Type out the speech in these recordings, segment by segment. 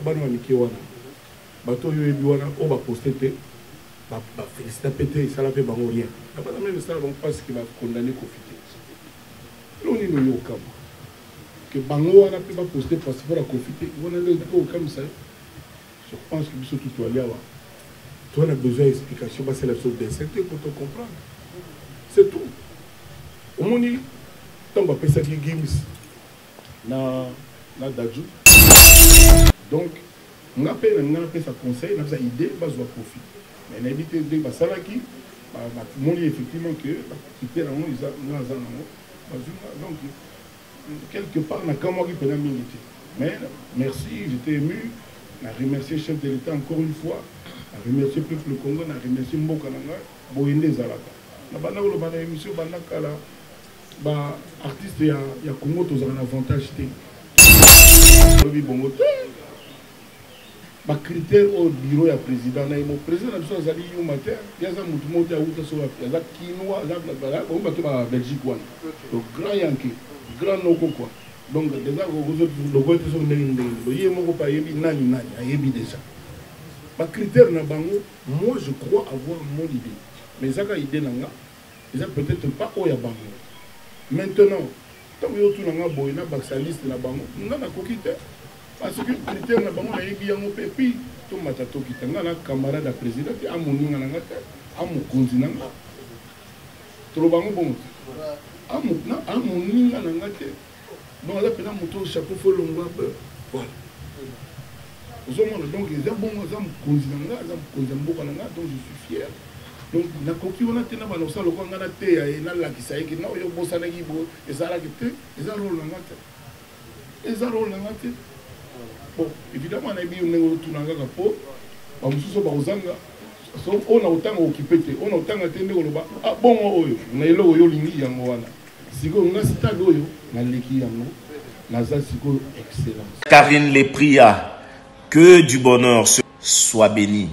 bana miki wana bato yo ebi wana o ba poster te ba féliciter pété ça la fait bango rien na bana même ça donc parce qu'il va condamner Kofi l'oni no yo kam que bango wana pe ba poster parce que la Kofi wana le ko comme ça je pense que biso tout aller là toi on a besoin d'explication parce que la chose d'incertitude pour te comprendre c'est tout au moni tant ba pesa ki games na Dadju donc on a fait sa conseil on a fait idée base de profit mais on a évité de passer là qui montre effectivement que quitter là donc quelque part on a quand même qui minute mais merci j'étais ému on a remercié le chef de l'État encore une fois on a remercié le peuple congolais on a remercié Mboka Nanga Boyende Zalaka na bana ko bana émission bana kala ba artiste ya Congo tous un avantage té ma critère au bureau ya président na mo président na so zali yo matin ya za mutu mota uta so ya za kinwa za bala ba bato ba Belgique wana donc grand yanki grand noko quoi donc déjà vous le vote so ndenge lo ye moko pa yebi nani ayebi déjà ma critère na bango moi je crois avoir mon idée mais ça ka idée nanga ça peut-être pas o ya bango maintenant tant yo tout nanga boy na baxaliste na bango na kokite parce que critère na bango na yebi yango pepi to matato kitanga na camarade à président a moninga nanga te a mokonzi nanga to bango bon a moninga nanga te donc là pena moto chapeau fo longwa voilà donc ils ont bon za mokonzi nanga za mokonzi mboka nanga donc je suis fier donc na koki wana tena bana osala ko ngana te ya na la kisaiki na yo bosana ki bo ezala ki te ezala rôle nanga te ezala rôle nanga te bon évidemment on a bien on tout nanga po ba mususo ba uzanga so on a autant occupé te on a autant atende ko ba ah bon oyo na elo yo lingi yango wana siko nga stade oyo na leki yango na za siko excellence. Karine les pria que du bonheur soit béni.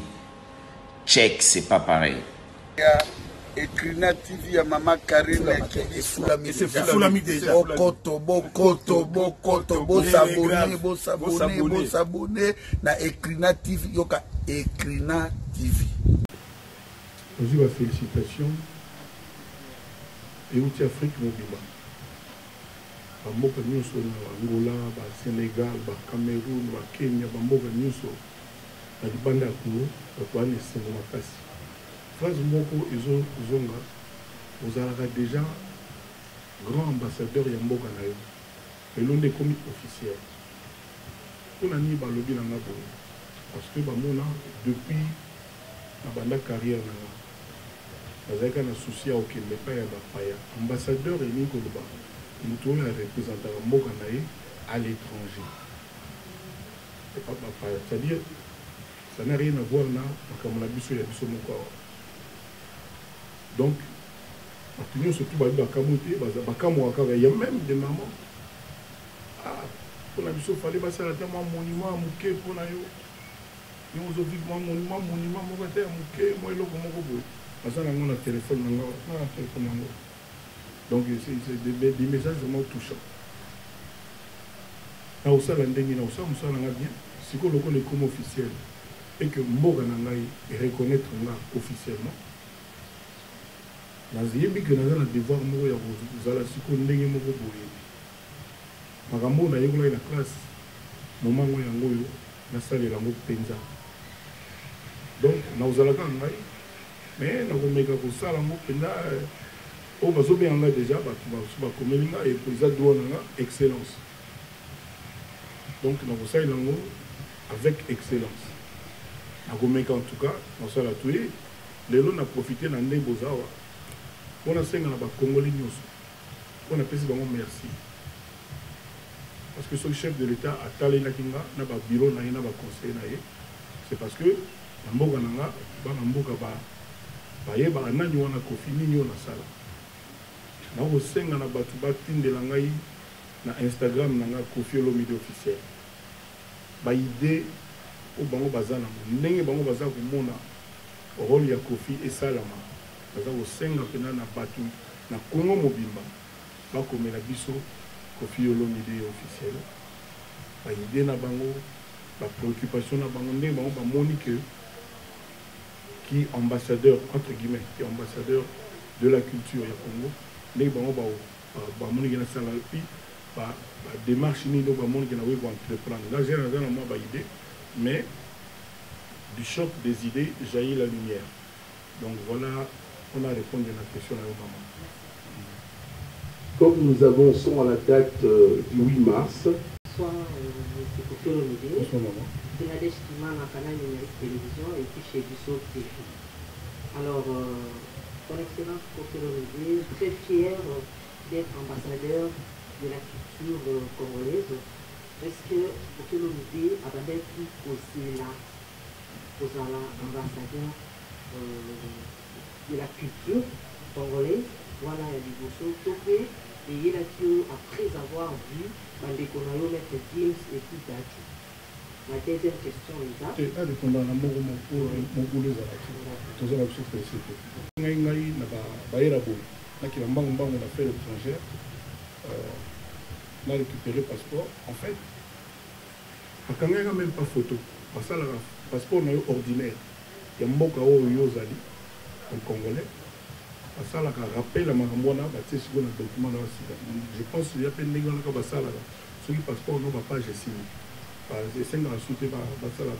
Check, c'est pas pareil. Ekrina TV ya Mama Karine c'est Fulami déjà. Bokoto, s'abonner na Ekrina TV yoka Ekrina TV. Bonjour, félicitations. Et outil Afrique mobile. Bamboka nyonso na Angola, ba Sénégal, ba Cameroun, ba Kenya, bamboka nyonso na libanda ya Congo, ba ne sengo makasi. Phrase moko ezonga ozalaka déjà grand ambassadeur ya mboka na yo elonde komi officiel mpona nini balobi nanga boye parce que bamona depuis na banda carrière nanga bazalaka na souci ya okende epai ya bapaya ambassadeur elingi koloba moto oyo arepresentaka mboka na ye à l'étranger epa bapaya c'est-à-dire ça n'a rien à voir na makambo na biso ya biso moko awa. Donc, surtout il y a même des mamans. Ah, pour la mission, il fallait passer à un monument à Mouké pour la yo. Nous avons vu un monument, Mouké, moi, il y a un téléphone. Donc, c'est des messages vraiment touchants. Là, on sait bien, si on est comme officiel et que Moganangaï reconnaître officiellement. nayebi ke naza na devoir moko ya kozala siko ndenge moko boye makambo nayekolaki na classe momango yango oyo nasalela yango mpenza donc nakozalaka ngai mais nakomeka kosala yango mpenza oyo bazobenga ngai déjà bato bakomeli ngai eza droit na nga excellence donc nakosalela yango avec excellence nakomeka en tout cas nasala toye lelo na profite na ndenge bozawa on a 5 ans à Congolais, on a payé merci. Parce que ce chef de l'État a talé na kinga, na ba bureau na ina ba conseil na ye. C'est parce que mboka nanga ba mboka ba ye ba nani wana Kofi nini na sala. Na ko 5 ans na ba tuba tindela ngai na Instagram nanga Kofi Olomide officiel. Ba idée o bango bazana ndenge bango bazana komona rôle ya Kofi et salama. Baza kosenga pena na batu na Congo mobimba bakomela biso Kofi Olomide officiel ba idée na bango la préoccupation na bangonde ba monique qui ambassadeur entre guillemets qui ambassadeur de la culture ya Congo les bango ba monique na sala puis ba démarche ni do ba monique na we ko entreprendre là j'ai dans moi ba idée mais du choc des idées jaillit la lumière. Donc voilà, on a répondu à la question à maman. Comme nous avançons à la date du 8 mars, Bonsoir, M. Kofi Olomide. Bonsoir maman. Bangladesh qui m'a un canal numérique télévision et puis chez Bissot TV. Alors, son Excellence Kofi Olomide, très fier d'être ambassadeur de la culture congolaise. Est-ce que Kofi Olomide a été aussi là, ambassadeur de la culture congolaise? Voilà, il y a du Bosso, Topé, et il a dit, après avoir vu Bandekonayo, Maître James et tout ça. Ma deuxième question est ça. Tu as répondu à la mort mon boulot à la tout ça, la chose que c'est. Ngai na ba era bo. Na ki mbango mbango na fait l'étranger. On a récupéré passeport. En fait, quand on n'a même pas photo, parce que le passeport est ordinaire. Il y a mboka oyo zali en congolais. Ça la rappel à Marambona, je pense qu'il y a plein de gens qui ont ça. Ceux qui passeport n'ont pas j'ai signé. C'est 5 ans souté par ça là.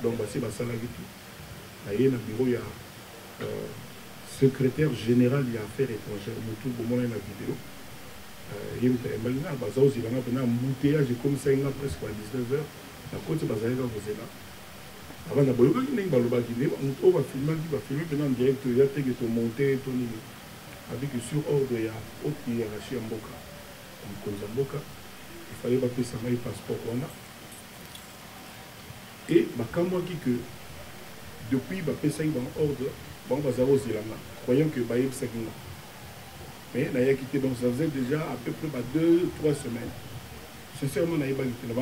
Donc c'est ça là tout. Il y a un bureau, il y a secrétaire général il y a affaires étrangères. Tout le monde est dans la vidéo. Il y a un embouteillage comme ça presque à 19h. La côte est là. Avant de boire, il y a un baloba qui est on va filmer en direct, il y a des monter, avec sur ordre, il y a autre hiérarchie en Boka. Il fallait que ça m'aille passeport. Et quand moi qui que depuis ça en ordre, on va zéro zélama, croyant que Baïb c'est là. Mais il a quitté, donc ça faisait déjà à peu près 2-3 semaines. Sincèrement, il a quitté. Il a à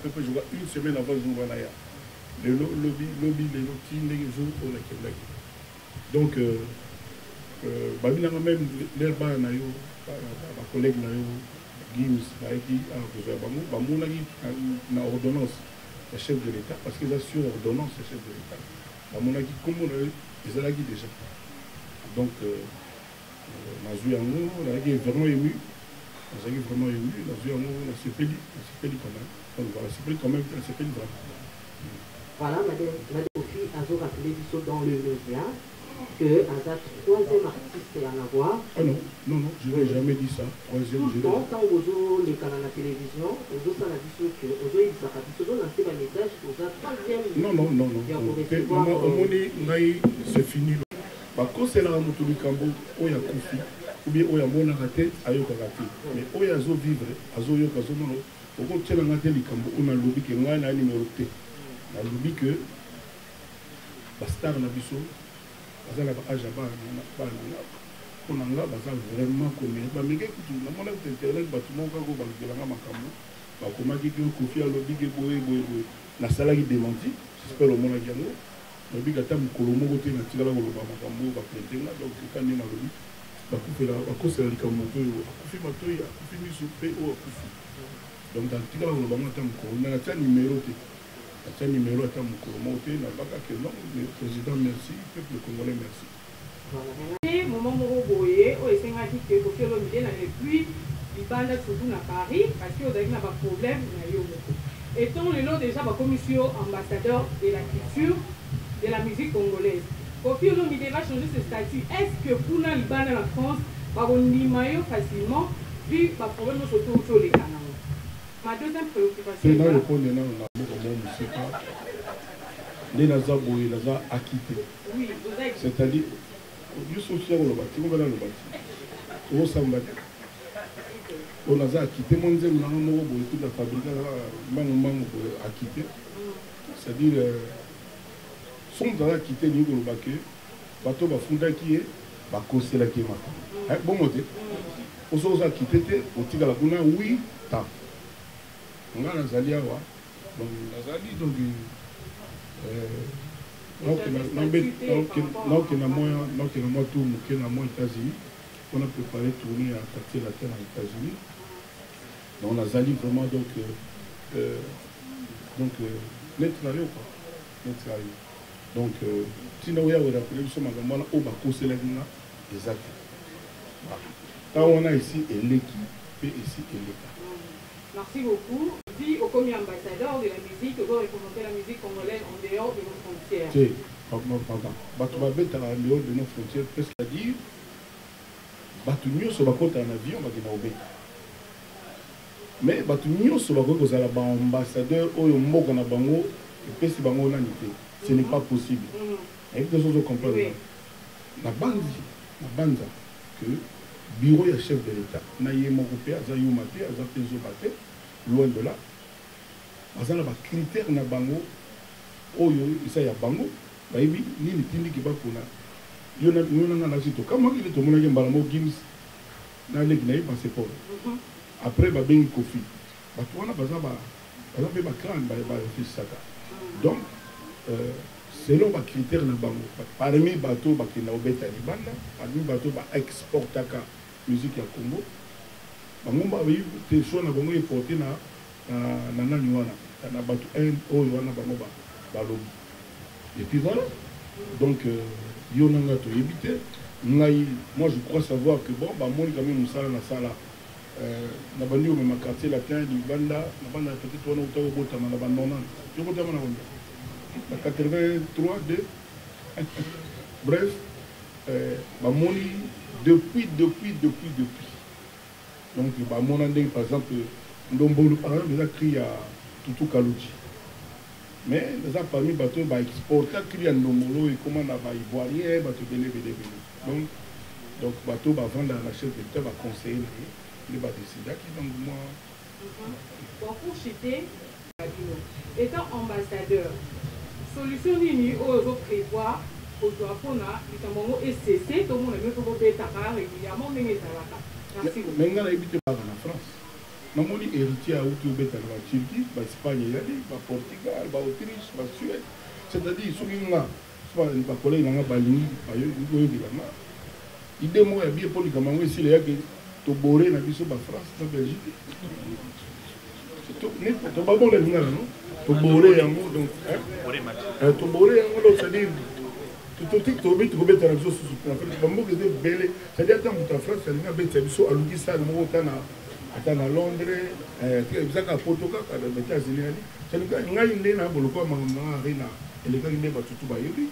peu près une semaine avant le jour où le lobby, les jours pour la Québec. Donc, même l'air bas, ma collègue Gims, qui a une ordonnance, le chef de l'État, parce qu'ils assurent ordonnance, le chef de l'État. Comme on a dit déjà. Donc, on a vraiment ému. On a vraiment ému. On s'est pédé quand même. Donc voilà, c'est quand même, c'est pédé vraiment. Voilà, Madame Kofi a rappelé dans le média que Azat, troisième artiste à en avoir. Ah non, je n'ai jamais dit ça. Troisième, tout le temps, quand vous avez les canaux de la télévision, vous avez dit que vous avez lancé un message, vous avez troisième. Non. Au moins, c'est fini. Parce que c'est là où il y a Kofi, ou bien où il y a mon arrêté, à y mais où il y a vivre, à y a au contraire, on a lobby qui est un numéro T. On a lobby que la star na biso, on a vraiment connu. Mais on a internet, tout le monde a dit que Kofi a lobby que la salle qui démenti, j'espère au monde a gagné. Mais il y a des gens qui ont été en train de donc quand on a lobby, c'est la donc dans le cas où on a un numéro, à le président merci, le peuple congolais merci. Moment Moroboye, au Essengati, que Kofi Olomide n'avait plus du bande surtout à Paris, parce qu'il y a un problème. Étant le nom déjà la commission ambassadeur de la culture de la musique congolaise. Kofi Olomide va changer ce statut. Est-ce que pour nous, dans la France, on y facilement, vu le problème surtout sur les canaux? Ma deuxième préoccupation. C'est dans le point de les Nazaboui, les Nazar acquittés. Oui, vous avez. C'est-à-dire, du soutien au bâti, on va dans le bâti. Au Samba. On a acquitté, mon Dieu, nous avons toute la fabrique, acquitté. C'est-à-dire, son dans la quitté, nous avons acquitté. Bateau va fonder qui est, va causer la qui est. Bon, moté. On s'est acquitté, au Tigala Buna, oui, tant. On a la Zalia, donc la Zali, donc. Donc, il y a moins aux États-Unis. On a préparé tourner à quartier latin aux États-Unis. Donc, on a Zali vraiment donc Donc, net allé ou pas? Net allé. Donc, si nous avons rappelé, nous sommes à au Bako Séléna, exact. Quand on a ici, et l'équipe, et ici, et l'État. Merci beaucoup. Si au commis ambassadeur de la musique, vous représentez la musique congolaise en dehors de nos frontières. Si, pardon. Bato babet en dehors de nos frontières, c'est-à-dire, bato nyonso bakota en avion, bakina obeta. Mais bato nyonso bakoki kozala ba ambassadeur oyo mboka na bango epesi bango nani te. Ce n'est pas possible. Et que vous comprenez. La bande que bureau et chef de l'État, naïe mokopé, azayou maté, azapezo baté, loin de là. Azala ba critère na bango, oyo isa ya bango, baïbi ni ni tindi ki ba kuna. Yona na zito. Comment il est au monde qui mbalamo Gims na lek naï passeport. Après ba bengi kofi. Ba tuana baza ba pe ba clan ba fils saka. Donc selon les critères de bango, parmi les bateaux qui sont libanda, parmi les bateaux qui exportent la musique à Congo, bango ba te so na bango importé na nani wana na bateau un oyo wana bango ba lobi. Et puis voilà. Donc yonanga to éviter. Moi je crois savoir que bon ba moni quand même musala na sala na bandi au même quartier latin du banda na banda peut-être wana utago botama na bandona. Je botama na banda. 83, 2. Bref, Bamoni, depuis. Donc, Bamoni, par exemple, Ndombolo, par exemple, il a crié à Toutou Kalouchi. Mais, il a parmi les bateaux, il a exporté, il a crié à Ndombolo, et comment il a ivoirien, bateau belé. Donc, bateau, avant la chef de l'État, va conseiller, il va décider. Donc, moi. Bon, pour citer, étant ambassadeur, solution nini oyo prévoir kozwa mpona likambo yango esese tomona mpe kobetaka régulièrement ndenge ezalaka. Mais nga nayebi te baka na France namoni héritier auti obeta na baturquie baespagne eyali baportugal baautriche basuède c'est-à-dire soki nga bakolege nanga balingi oyokelanga ide moko ya bie mpo likambo yango esila eyaki tobore na biso bafrance na belgique tobabonga lingana no tobore yango donc tobore yango donc c'est-à-dire totik tobi tokobeta na biso susu bamboka eza ebele c'est-à-dire ata moto ya france alingi abetisa biso aluki sale moko ata na londres ebisaka poto kaka na états-unis ali c'est-à-dire ngai nde na boloko ya makambo nanga ari na elekaki nde batutu bayebi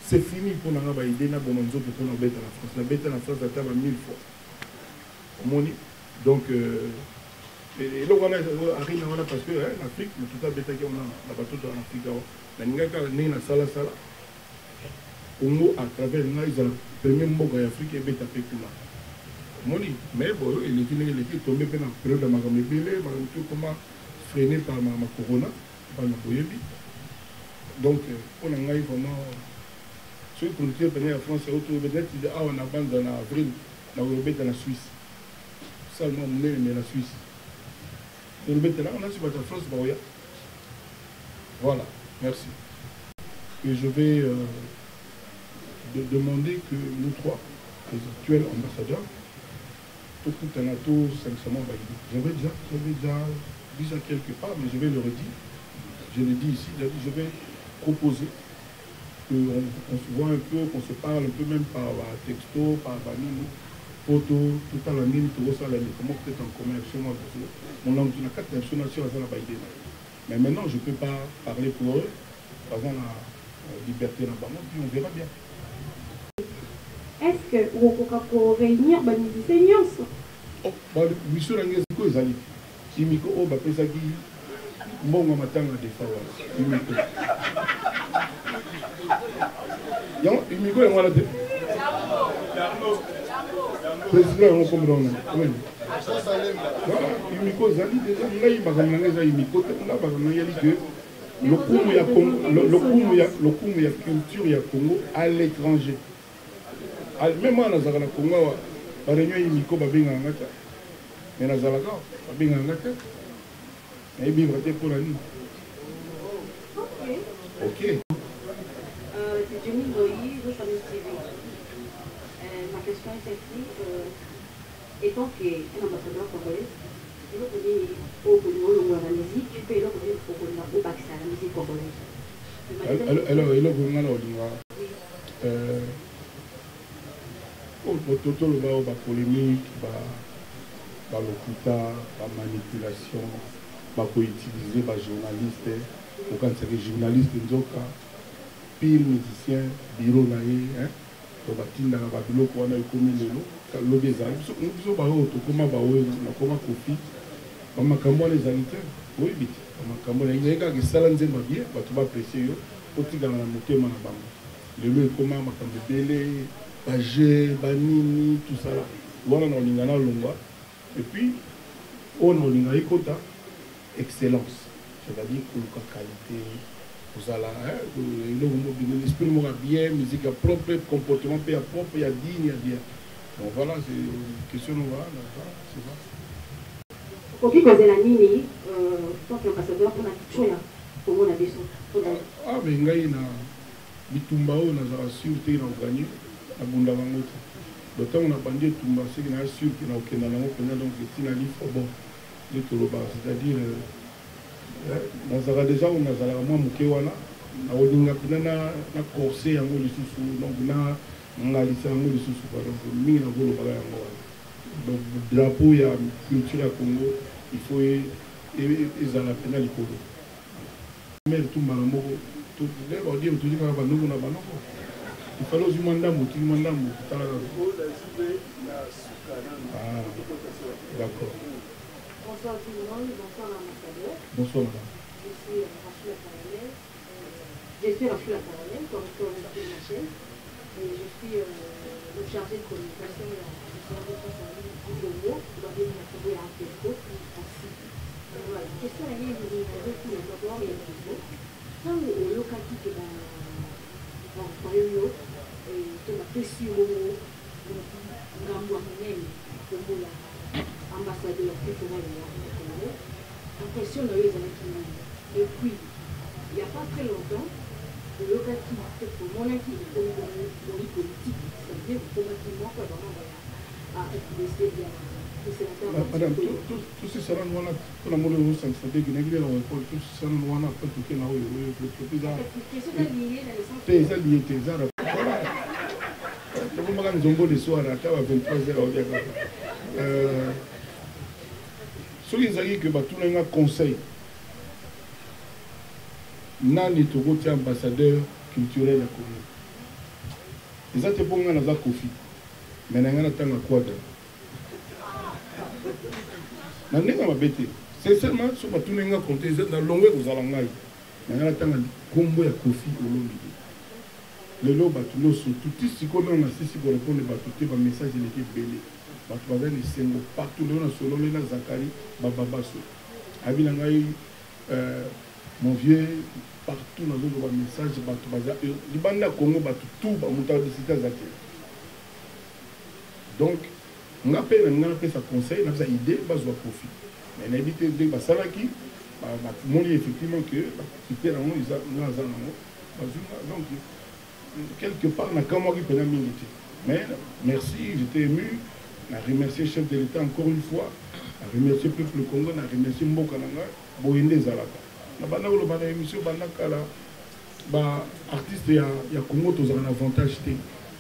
c'est fini mpo nanga baide na boma nzoto mpona kobeta na france nabeta na france ata ba 1000 fois omoni donc eloko wana ari na wana parce que en afrique motutu abetaki wana na batoto en afrique awa nalingaki kaka ndenge nasalasala Congo à travers le premier mboka d'Afrique et beta pécula. Moni, mais bon, il est tombé dans la période de ma gamébélé, comment freiné par ma corona, par ma boyebi. Donc, on a vraiment. Ceux qui ont été en France, peut-être on a abandonné en avril, on a la Suisse. Seulement, on est la Suisse. On a sur la France, voilà, merci. Et je vais. De demander que nous trois, les actuels ambassadeurs, tout un atout sincèrement validé. J'avais déjà dit ça quelque part, mais je vais le redire. Je l'ai dit ici, je vais proposer qu'on se voit un peu, qu'on se parle un peu même par texto, par banine, photo, tout à la mine, tout ça, comment peut-être en commerce, mon langue, tu n'as qu'à t'impressionner à la baïdé. Mais maintenant, je ne peux pas parler pour eux, par exemple, la liberté là-bas, puis on verra bien. Est-ce que vous pouvez réunir les musiciens? Monsieur Rangé, c'est quoi les amis? Imiko, oh, bah, ça qui. Bon, on m'attend à des fois. Imiko. Imiko, et moi là. Président, on comprend. Oui. Imiko, Zali, déjà, là, il va y Imiko, là, il y a que le Congo, il y a culture, il y a Congo à l'étranger. Même moi, dans le Congo, je suis venu à Bingangata. Mais dans le Congo, je suis venu à Bingangata. Et vivre pour la nuit. Ok. C'est Jenny Goyi, je suis TV. Ma question est celle-ci. Étant qu'un ambassadeur congolais, il faut dire au Congo, la musique, tu peux le dire au Congo, congolaise. Alors, il y a des polémiques, des manipulation, des utiliser des journalistes, quand c'est des journalistes, pile musicien, bureau naïe, batinda na babiloko wana ekomi lelo lobi ezali biso baoyo tokoma baoyo nakoma kofi bamakambo wana ezali te oyebi te bamakambo na ezali kaka esala nzemba bien bato baapresie yo otikala na motema na bango lelo ekoma makambo ebele baje banini tosala wana na olinga na longwa et puis oyo na olinga ekota excellence c'est-à-dire koluka qualité l'esprit m'a bien, musique à propre, comportement à propre, il y a digne, il y a bien. Donc voilà, c'est une question, c'est ça. Pour qui cause la mini, tant qu'ambassadeur, on a tout choisi pour mon adhésion. Ah, mais il y a une bitumbao, on a sûreté, on a gagné, à Bundavango. Le temps on a bandé Tumba, c'est qu'il y a sûr qu'il y a aucun donc c'est un livre bon, c'est-à-dire. Nazara déjà on nazala moi mukewana na odinga kuna na corset yango lisusu donc na ngalisa yango lisusu par exemple mingi na volo bala yango donc drapeau ya culture ya Congo il faut ezala pena likolo mais tout malambo tout les on dit tout ka banoko na banoko il faut aussi mandamu tala ah d'accord. Bonsoir tout le monde, bonsoir l'ambassadeur. Bonsoir madame. Je suis Rachel Parallèle. Je suis Rachel Parallèle, correcteur de ma chaîne. Et je suis le chargé de communication et de service en Congo. Je dois bien m'attribuer à un téléphone aussi. Voilà. Question à l'île de tous les d'abord et les autres. Quand au local qui est dans le Réunion, et tout le précieux mot, Ngamboua Monel, Congo là. Ambassadeur culturel impressionne les amis. Et puis, il n'y a pas très longtemps, le local qui m'a fait pour mon équipe politique, c'est-à-dire pour moi, vraiment, à madame, tout ce salon, on a pour l'amour de vous, ça me fait que nous avons tout ce salon, on a fait tout ce qu'on a eu. C'est lié, c'est ça. Nous avons un bon soir à 23h. Ce qui est que tout le monde conseil, nani tokoti ambassadeur culturel à Congo. Les autres pour moi na kofi, mais na ngana tanga kwada. Na nenga mabete. C'est seulement sur tout le monde compter dans longueur aux alangai. Na ngana tanga kombo ya kofi olombi. Le lo batulo sur tout ce qu'on a assisté pour répondre à message il était belé. Partout dans solo na Zakari bababaso abilangai mon vieux partout dans le message batu baza libanda Congo batu tout ba muta de cité zaki donc on appelle sa conseil na sa idée bazwa profit mais na éviter de basalaki ba moni effectivement que quitter la ils a donc quelque part na kama ki pena mingi mais merci j'étais ému. Je remercie le chef de l'État encore une fois. Je remercie le peuple Congo. Je remercie Mboka Nanga. Boyende Zalaka. Na bana ko bana émission bana kala ba artiste ya Congo tous ont un avantage té.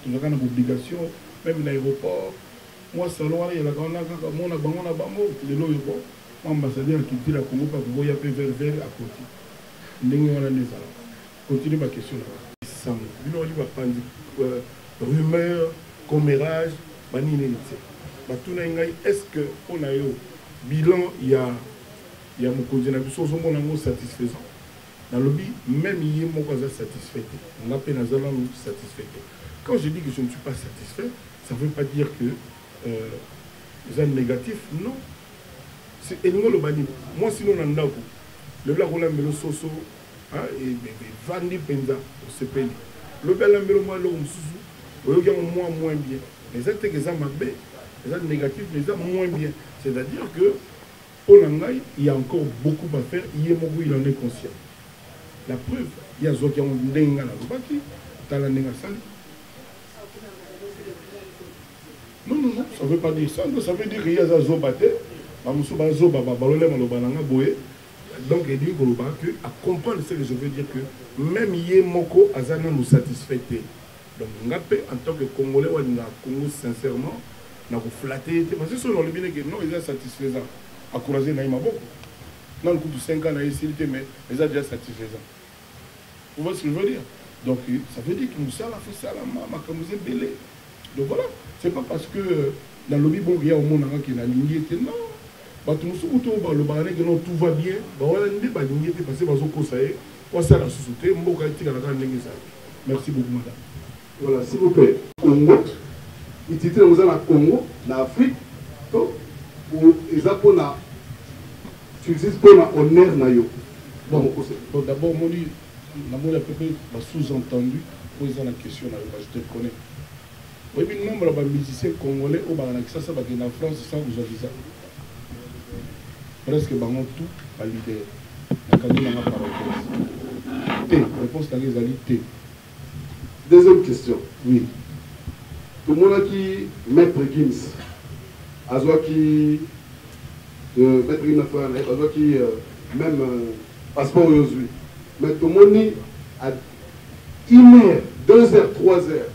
Tous ont une obligation même l'aéroport. Moi salon il y a la grande kaka mona bango na bango le lo yo ambassadeur qui la Congo pas boya pe vers à côté. Ndenge wana nezala. Continue ma question là. Sans bino li ba pandi rumeur commérage banini est-ce que on a eu bilan il y a mon candidat satisfaisant dans le but même il y a mon satisfait on appelle satisfait quand je dis que je ne suis pas satisfait ça ne veut pas dire que c'est négatif non c'est le bani moi sinon le black on a mis le soso et vandi penza au CPI le bel ambelo moi le moins bien les actes que ça m'a fait les actes négatifs mais ça moins bien c'est-à-dire que pour l'angaï il y a encore beaucoup à faire il en est conscient la preuve il y a ceux qui ont denga la baki tala nenga sali non ça veut pas dire ça ça veut dire qu'il y a za zobate ba musu ba zoba ba balole maloba nanga boye Donc, il dit à comprendre ce que je veux dire que même Yé Moko Azana nous satisfait. Donc, en tant que Congolais, on a Congo sincèrement, on a flatté. Parce que ce sont les bien que non, ils sont satisfaisants. À courager Naïma beaucoup. Dans le coup de 5 ans, mais ils sont déjà satisfaisants. Vous voyez ce que je veux dire? Donc, ça veut dire que nous sommes fait ça, la maman, comme vous êtes belé. Donc voilà, c'est pas parce que dans le lobby, il y a un monde qui est aligné, non. Tout va bien, merci beaucoup, madame. Voilà, s'il vous plaît. Congo, utilité dans le Congo, en Afrique, pour utiliser pour l'honneur. Bon, d'abord, je sous-entendu, poser la question, je te connais. Oui, mais le nombre de musiciens congolais au Baranakisa, ça va être en France sans vous aviser. Presque tout à l'idée. Réponse à T. Deuxième question. Oui. Tout le monde qui maître Gims, Azoa qui maître Gims, Azoa qui même passeport aujourd'hui. Mais tout le monde à 1 heure, 2 heures, 3 heures,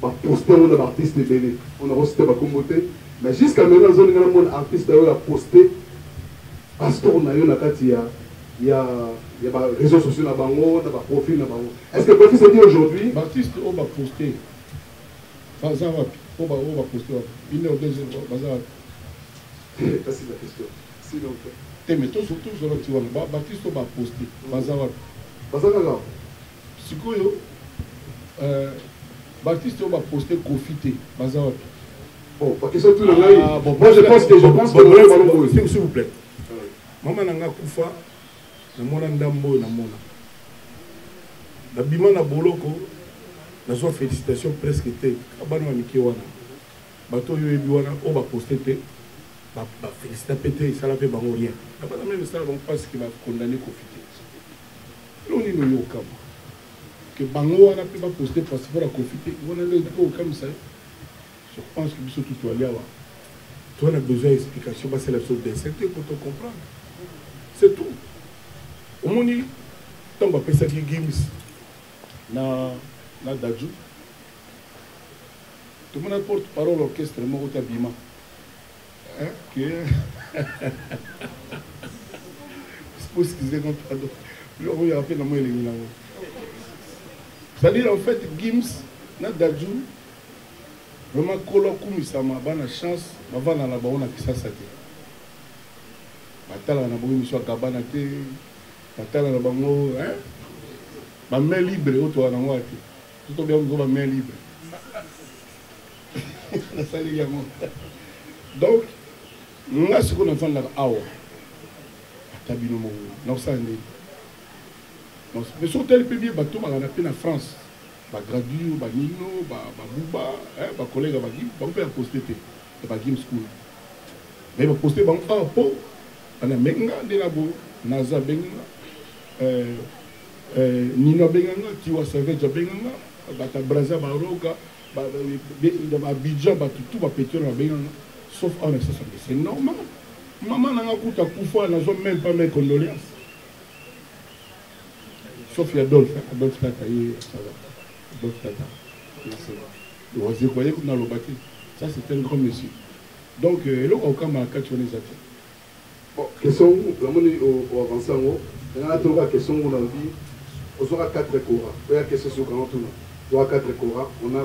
va poster un artiste belé. On a reçu ma communauté. Mais jusqu'à maintenant, on a un artiste qui a posté. Parce qu'on a eu la carte, il y a des réseaux sociaux, il y a des profils. Est-ce que le profil se dit aujourd'hui? Baptiste, on va poster. On va poster. Il est au deuxième. Ça, c'est la question. Sinon, mais tout surtout, Baptiste, on va poster. Si Baptiste, on va poster profiter. Bon, pas question tout le monde. Moi, je pense que s'il vous plaît. Maman nanga kufa na mona ndambo na mona na bima na boloko na so félicitations presque té abana miki wana bato yo ebi wana o ba poster té ba féliciter pété ça la fait bango rien abana même ça donc parce qu'il va condamner profiter loni no yo kama que bango wana pe ba poster parce pour la profiter wana le ko comme ça je pense que biso tout aller là toi on a besoin d'explication c'est la chose d'insecte pour te comprendre. C'est tout. Au moins, tant qu'on appelle ça qui Gims, na Dadju, tout le monde porte parole l'orchestre, moi au Tabima. Hein? Je suppose qu'ils aient compris. On va appeler la moelle et c'est-à-dire en fait, Gims, na Dadju, vraiment, Kolo Kumisama, bonne chance, avant la baona qui ça s'attire. Batala na bongo mission kabana te batala na bango hein ba main libre auto na ngwati tout bien ba main libre na sali ya mo donc nga ce qu'on entend là awa tabino mo na sandi donc mais sont tel public bato ba na pe na France ba gradué ba nino ba buba hein ba collègue ba gi ba peut poster te ba game school mais ba poster ba po ana menga ndilabo naza benga nino benga tiwa savage benga bata braza baroka ba Abidjan ba tout ba pétrole na benga sauf en ça c'est normal maman nanga kuta kufa na zo même pas mes condoléances sauf Adolphe Tata ça va Adolphe Tata c'est voyez qu'on a le bâti ça c'est un grand monsieur donc là au kama quatre on les a question, au avancé en haut, il y a une question où on a dit, on aura 4 Cora. Il y a une question sur 40 ans. On aura 4 Cora. On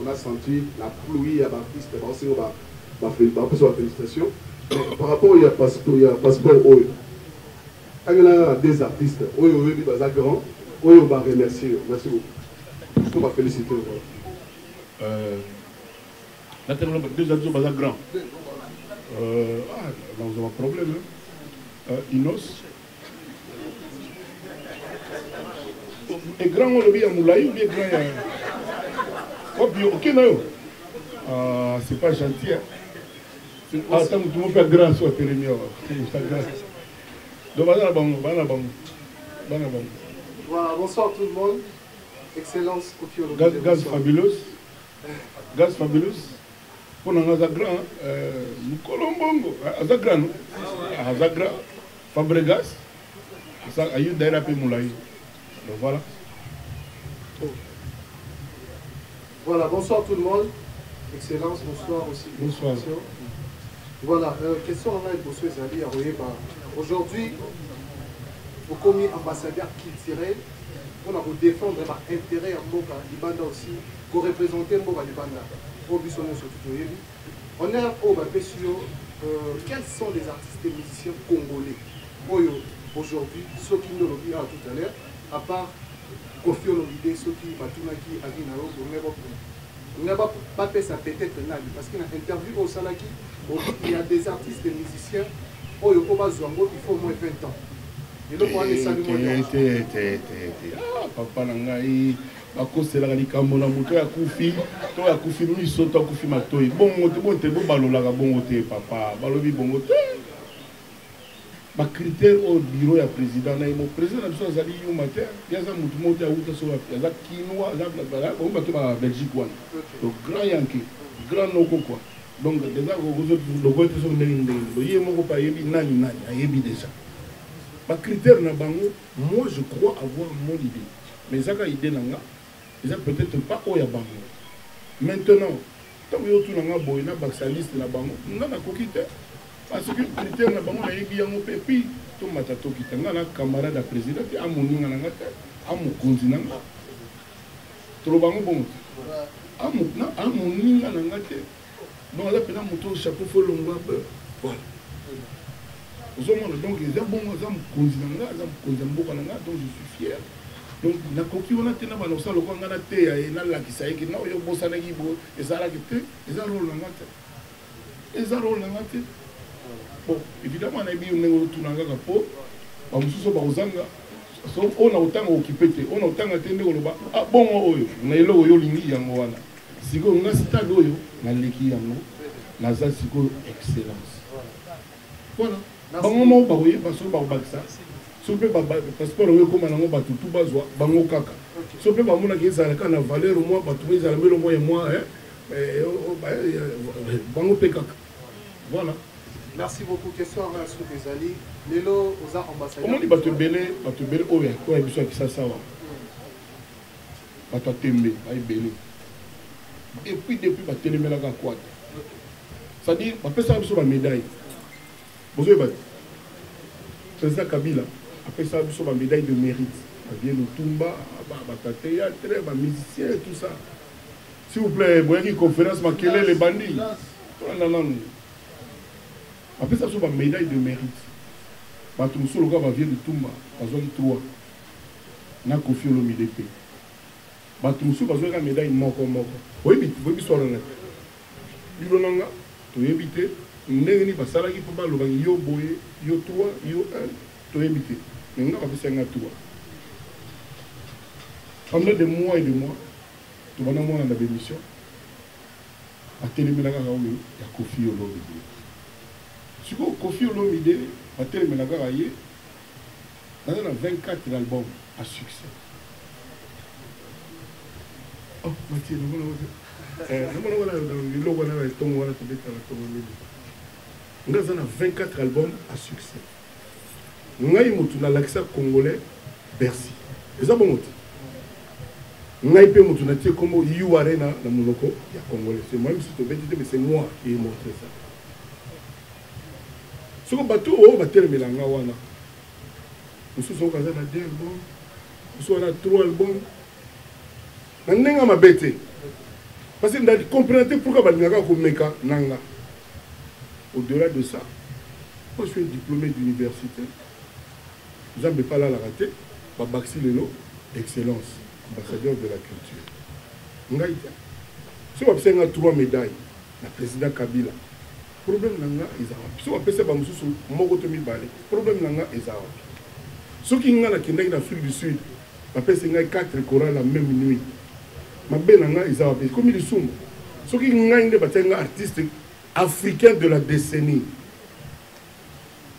a senti la pluie à Baptiste, on va félicitations. Par rapport au passeport, quand il y a des artistes, on va grand, on va remercier. Merci beaucoup. On va féliciter. Là, tu as deux adultes grands. Nous avons un problème. Inos. Et grand, on le vit à Moulaï ou bien grand. Ok, non. C'est pas gentil. Attends, tout le monde fait grand soit périmé. Donc, voilà, bonsoir tout le monde. Excellence, Kofi Olomide. Gaz fabulous. Gaz fabulous. On a un grand, nous Colombongo, Azagra, Fabregas, Ça, aïe d'ailleurs peu moulaï. Donc voilà. Voilà, bonsoir tout le monde. Excellence, bonsoir aussi. Bonsoir. Voilà, question on a pour ceux qui aujourd'hui, vous commis ambassadeur culturel, on a pour défendre l'intérêt en Boka, Libanda aussi, pour représenter Boka Libanda. On est au Bapesio, quels sont les artistes et musiciens congolais aujourd'hui, ceux qui nous l'ont dit tout à l'heure, à part Kofi Olomide, ceux qui Batunaki, Avinao, on n'a pas fait ça peut-être parce qu'il y a une interview au Salaki, il y a des artistes et musiciens, il faut au moins 20 ans. Et donc, on a des saluts. Papa Nangaï, bakosela likambo na moto ya kufi to ya kufi lui soto kufi matoi bongo te bon te bo balola ka bongo te papa balobi bongo te ba critère au bureau ya président na mo président biso azali yo matin yaza mutu moto ya uta so yaza kinwa za bala ba to ba Belgique wana to grand yanki grand noko quoi donc déjà vous le vote so ndenge ndenge ye moko pa yebi nani ayebi déjà ba critère na bango moi je crois avoir mon idée mais ça ka idée nanga ils ont peut-être pas au Yabango. Maintenant, tant que tu n'as pas de baxaliste na bango, on a coquité. Parce que le critère na bango na yebi yango pepi, to matato kitanga na camarade à président ti amoninga na ngata, amukunzi na ngata. To bango bon. Amoninga na ngata. Donc là pena moto chapeau fo longwa voilà. Donc ils ont bon amukunzi na ngata, amukunzi mboka na ngata, donc je suis fier. Donc, na koki on a tena ba no sala ko ngana te ya na la kisaiki na yo bosana ki bo ezala ki te ezala rôle na ngate bon évidemment na bi on ngo tunanga ka po ba mususo ba uzanga so on a autant occupé te on a autant atende ko ba ah bon oyo na elo yo lingi yango wana siko nga stade oyo na leki yango na za siko excellence voilà ba ngomo ba oyo ba so ba baksa so pe ba passeport oyo koma nango batu tout bazwa bango kaka so pe ba mona ki ezala kana valeur moi batu ezala melo moi bango pe kaka voilà. Merci beaucoup. Question à Sou Bezali. Lelo aux ambassadeurs. Comment dit batu belé oyo ko biso ki sasa wa batu tembe ay belé et puis depuis ba telemela ka kwata ça dit ba pesa biso ba médaille bozo ba président Kabila après ça, nous sommes en médaille de mérite. Il y a le Tumba, le théâtre, les musiciens, tout ça. S'il vous plaît, vous voyez une conférence, ma quelle est les bandits? Non. Après ça, nous sommes en médaille de mérite. Nous sommes en médaille de Tumba, nous sommes en 3. Nous avons confié le MIDP. Nous sommes en médaille de Moko. Vous voyez, vous voyez, vous voyez, ndenge basala ki papa lo bangi yo boye yo 3 yo 1 to éviter mais nga ba senga 3 pendant des mois et des mois to bana mona na bémission a télémela ka oyo ya Kofi Olomide siko Kofi Olomide a télémela ka yé dans 24 albums à succès. Oh Mathieu nous avons 24 albums à succès. Nous avons l'accès congolais Bercy. Et ça, bon, nous avons comme You Arena dans mon loco, il y a congolais. C'est moi, mais c'est moi qui ai montré ça. Ce qu'on bateau, on va terminer la Ngawana. Nous sommes à 2 albums, nous sommes à 3 albums. Nous avons bêté. Parce que nous avons compris pourquoi nous avons meka nanga. Au-delà de ça, moi je suis diplômé d'université. Jean Bepala l'a raté, Babaxi Lelo, excellence, ambassadeur de la culture. Ngaïta. Si on a 3 médailles, le président Kabila, problème nanga est si on a fait ça, problème nanga est à ceux qui ont en Afrique du Sud, on a fait 4 Corans la même nuit. Ma belle nanga est à comme ils sont. Ceux qui ont un artiste africain de la décennie.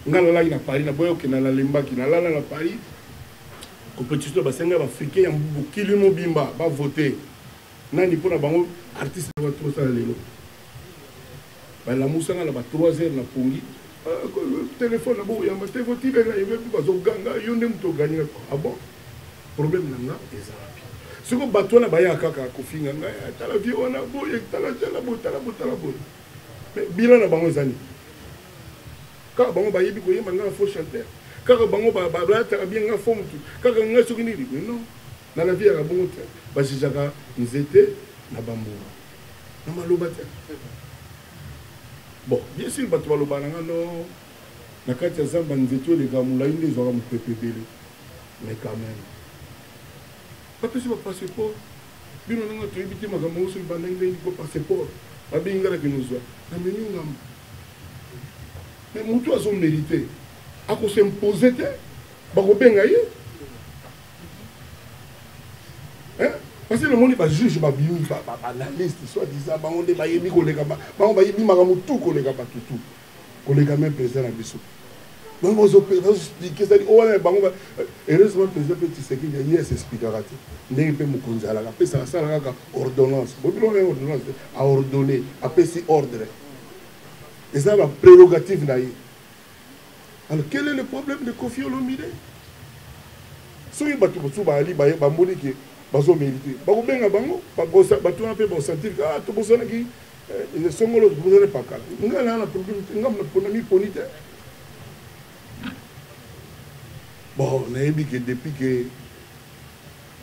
Ngala na Paris na boyo ke na lemba ki na lala na Paris. Compétition basenga africain ya bukili mobimba ba voter. Nani pona bango artiste ba trop ça lelo. Ba la musanga la ba 3 heures na pongi téléphone na bo yamba téléphone tile na yebe bazo ganga yonde mto gagner. Ah bon? Problème nanga ezala. Siko bato na baya kaka kofinga ngai tala vie wana boye tala bo. Mais bilan na bango zani. Kaka bango bayebi ko yema nga faux chanteur. Kaka bango ba tala bien nga faux mutu. Kaka nga soki ni non. Na la vie ya bongo te. Ba jaka nzete na bambo. Na maloba te. Bon, bien sûr bato baloba nanga no. Na kati ya zamba nzete le gamula inde zo mu pepebele. Mais quand même. Pas que c'est pas passeport. Bien on a évité ma gamme sur le banding de passeport. Pas bien que nous soit. Mais mon toit sont mérité. À cause s'imposer, bah on bien gagne. Hein? Parce que le monde va juger, va bien, va analyste, soit disant, bah on est baillé, collègue, bah on va y bien magamu tout collègue, pas tout, collègue même président à Bissau. Donc, on va expliquer, c'est-à-dire, heureusement, le président Petit Seki, il y a ses explications. Il y a des ordonnances. Ordonnance. Ordonnance à ordonner, à passer ordre. Et ça, la prérogative. Alors, quel est le problème de Kofi Olomide? Si vous avez des gens qui ont été mérités, vous sentir que tout le monde est songolo, vous n'avez pas calme. Vous avez un problème. Bon, on a dit que depuis que.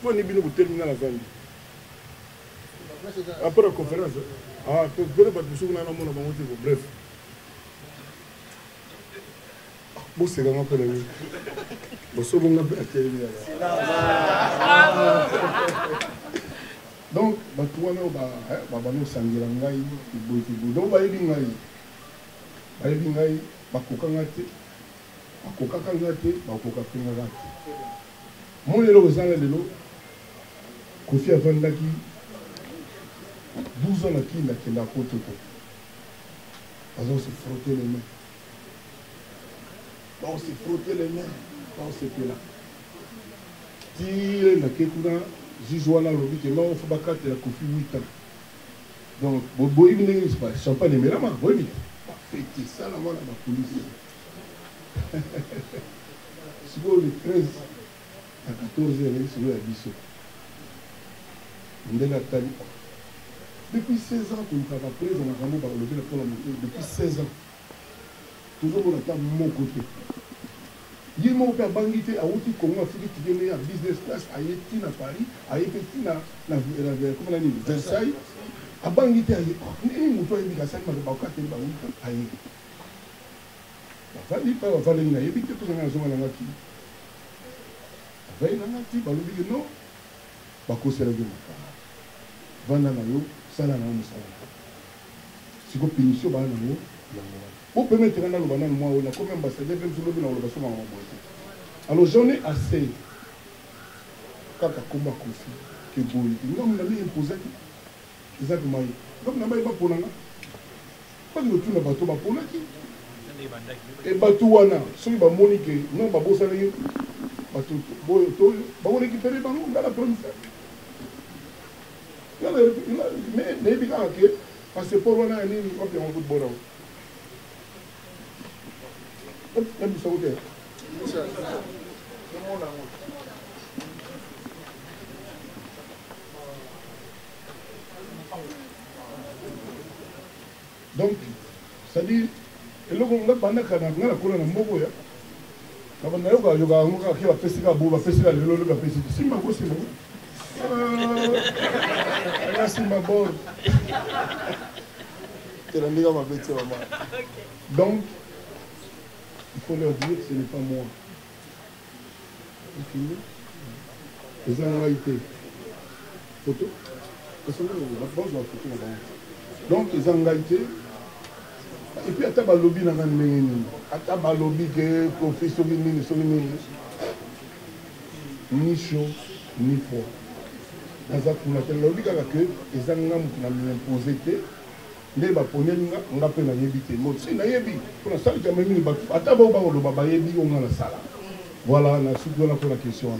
On est venu terminer la fin. Après la conférence. Ah, tu peux pas te souvenir de mon bref. Bon, c'est vraiment pas la vie. Bon, c'est bon, on a fait donc, tu vois, on sangira ngai, donc, on va y aller, akokaka ngate bakoka pinga ngate mon lelo kozala lelo Kofi avandaki 12 ans na kinda kenda kotoko bazo se frotter les mains on se frotter les mains on se pela tire na kekuna jijwana lobi ke ma ofa bakate la Kofi 8 ans donc boy ibine c'est pas champagne mais là ma boy fêter ça la mona la police. Si vous le 13 à 14 heures, c'est le Bissau. Depuis 16 ans, que nous avons pris, on a vraiment levé le pôle à monter. Depuis 16 ans, toujours on attend mon côté. Il m'a fait bangiter à outil Congo Afrique qui vient à business class à Yéti à Paris, à Yéti à Versailles, à bangiter à Yéti. Ni mon toit est à 5 mois, à Yéti. Vali pas vali na yebite tout na zonga na ngaki vali na ngaki balobi que non bakosela de vanda na yo sala na mo sala siko punition ba na yo pour permettre na lo banana moi na comme ambassadeur même sur le na lo basoma mo alors j'en ai assez kaka komba Kofi que boy ngam na mi imposer exactement donc na ba ponanga pas de tout na bato ba ponaki et Batouana, ceux qui vont moniquer, non, pas beau salaire, bah on récupère les ballons dans la première. Mais bien que parce que pour on a un niveau comme on peut boire. Même ça vous dit. Donc, c'est-à-dire. Et là, on a pendant qu'on a couru dans Mogo, on a eu un festival, on a fait un festival, donc, il faut leur dire que ce n'est pas moi. Les annualités. Photo. Donc, les annualités. Et puis, à lobby dans un lobby que Kofi ni chaud, ni froid. Dans un lobby que les gens ont imposé, les Japonais ont appelé la yébité. C'est la yébi. Pour la salle, j'ai mis le bateau. À ta barre, on a la salle. Voilà, on a la question.